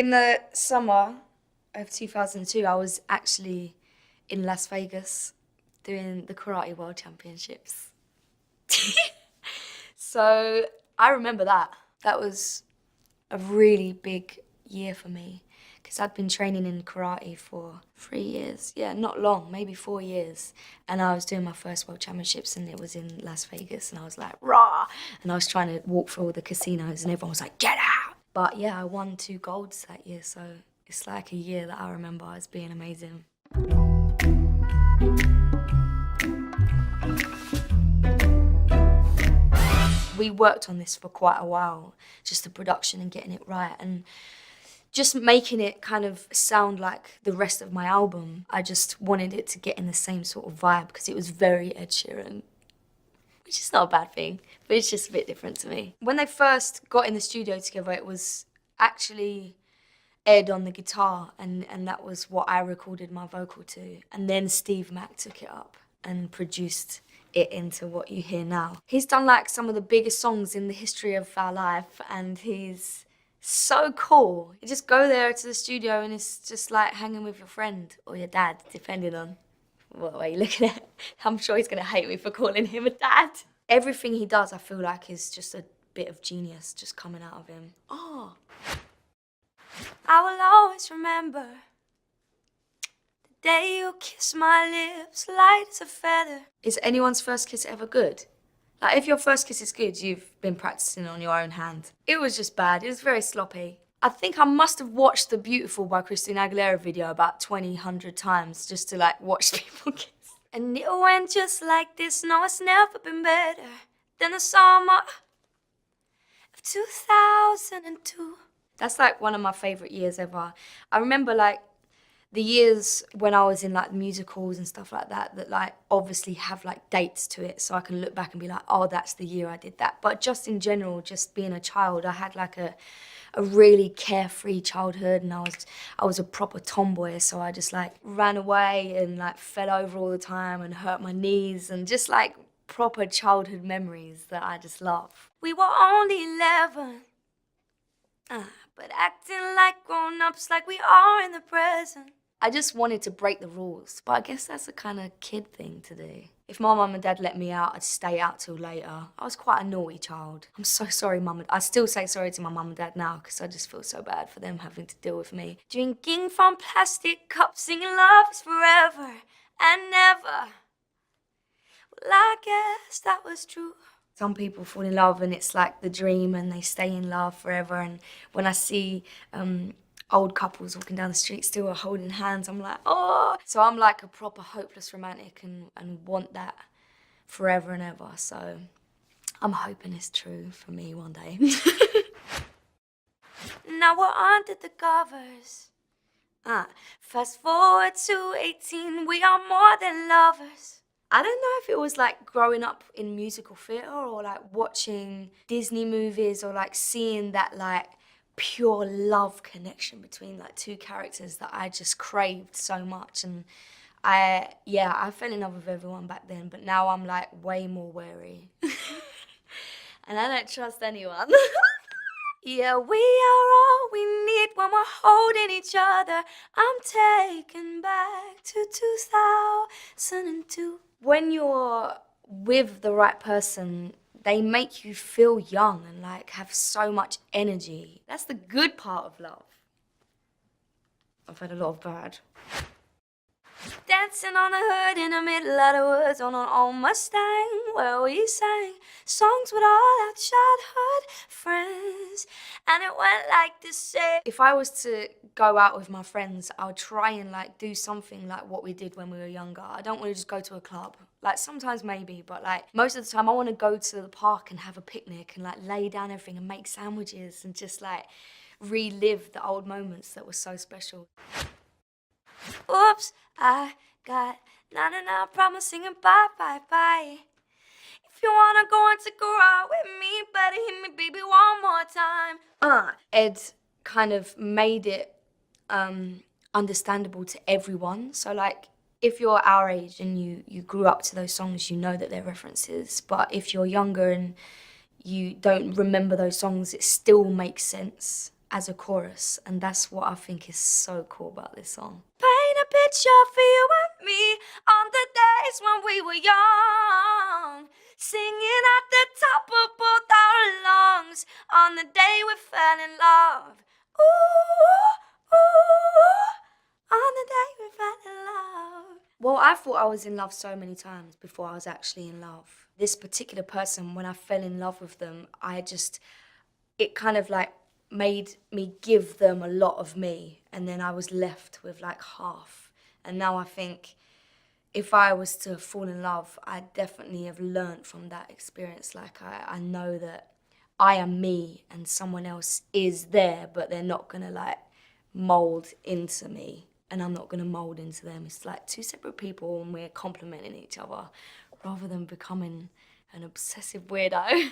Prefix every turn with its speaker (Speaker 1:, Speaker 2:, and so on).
Speaker 1: In the summer of 2002, I was actually in Las Vegas doing the Karate World Championships. So I remember that. That was a really big year for me because I'd been training in karate for 3 years. Yeah, not long, maybe 4 years. And I was doing my first World Championships and it was in Las Vegas and I was like, rah! And I was trying to walk through all the casinos and everyone was like, get out! But yeah, I won 2 golds that year, so it's like a year that I remember as being amazing. We worked on this for quite a while, just the production and getting it right and just making it kind of sound like the rest of my album. I just wanted it to get in the same sort of vibe because it was very Ed Sheeran, which is not a bad thing, but it's just a bit different to me. When they first got in the studio together, it was actually Ed on the guitar and that was what I recorded my vocal to. And then Steve Mac took it up and produced it into what you hear now. He's done like some of the biggest songs in the history of our life and he's so cool. You just go there to the studio and it's just like hanging with your friend or your dad, depending on what way you're looking at. I'm sure he's gonna hate me for calling him a dad. Everything he does I feel like is just a bit of genius just coming out of him. Oh. I will always remember the day you kissed my lips, light as a feather. Is anyone's first kiss ever good? Like, if your first kiss is good, you've been practicing on your own hand. It was just bad. It was very sloppy. I think I must have watched the Beautiful by Christina Aguilera video about 100 times just to, like, watch people kiss. And it went just like this. No, it's never been better than the summer of 2002. That's like one of my favorite years ever. I remember like the years when I was in like musicals and stuff like that that like obviously have like dates to it so I can look back and be like, oh, that's the year I did that. But just in general, just being a child, I had like a really carefree childhood and I was a proper tomboy, so I just like ran away and like fell over all the time and hurt my knees and just like proper childhood memories that I just love. We were only 11. But acting like grown-ups like we are in the present. I just wanted to break the rules, but I guess that's a kind of kid thing to do. If my mum and dad let me out, I'd stay out till later. I was quite a naughty child. I'm so sorry, mum. I still say sorry to my mum and dad now because I just feel so bad for them having to deal with me. Drinking from plastic cups, singing love is forever and never. Well, I guess that was true. Some people fall in love and it's like the dream and they stay in love forever. And when I see old couples walking down the street still holding hands, I'm like, oh. So I'm like a proper hopeless romantic and want that forever and ever. So I'm hoping it's true for me one day. Now we're under the covers. Fast forward to 18, we are more than lovers. I don't know if it was like growing up in musical theatre or like watching Disney movies or like seeing that like pure love connection between like two characters that I just craved so much. And I fell in love with everyone back then, but now I'm like way more wary. And I don't trust anyone. Yeah, we are all we need when we're holding each other. I'm taken back to 2002. When you're with the right person, they make you feel young and like have so much energy. That's the good part of love. I've had a lot of bad. Dancing on the hood in the middle of the woods on an old Mustang where we sang songs with all our childhood friends. And it went like this. If I was to go out with my friends, I would try and like do something like what we did when we were younger. I don't want to just go to a club. Like sometimes maybe, but like most of the time I want to go to the park and have a picnic and like lay down everything and make sandwiches and just like relive the old moments that were so special. Oops, I got 99 promising and bye, bye, bye. If you wanna go and take a ride with me, better hit me, baby, one more time. Ed kind of made it understandable to everyone. So like, if you're our age and you grew up to those songs, you know that they're references. But if you're younger and you don't remember those songs, it still makes sense as a chorus, and that's what I think is so cool about this song. Paint a picture for you and me on the days when we were young, singing at the top of both our lungs on the day we fell in love. Ooh, ooh, on the day we fell in love. Well, I thought I was in love so many times before I was actually in love. This particular person, when I fell in love with them, it kind of like made me give them a lot of me, and then I was left with like half. And now I think if I was to fall in love, I definitely have learnt from that experience. Like I know that I am me and someone else is there, but they're not gonna like mold into me and I'm not gonna mold into them. It's like two separate people and we're complementing each other rather than becoming an obsessive weirdo.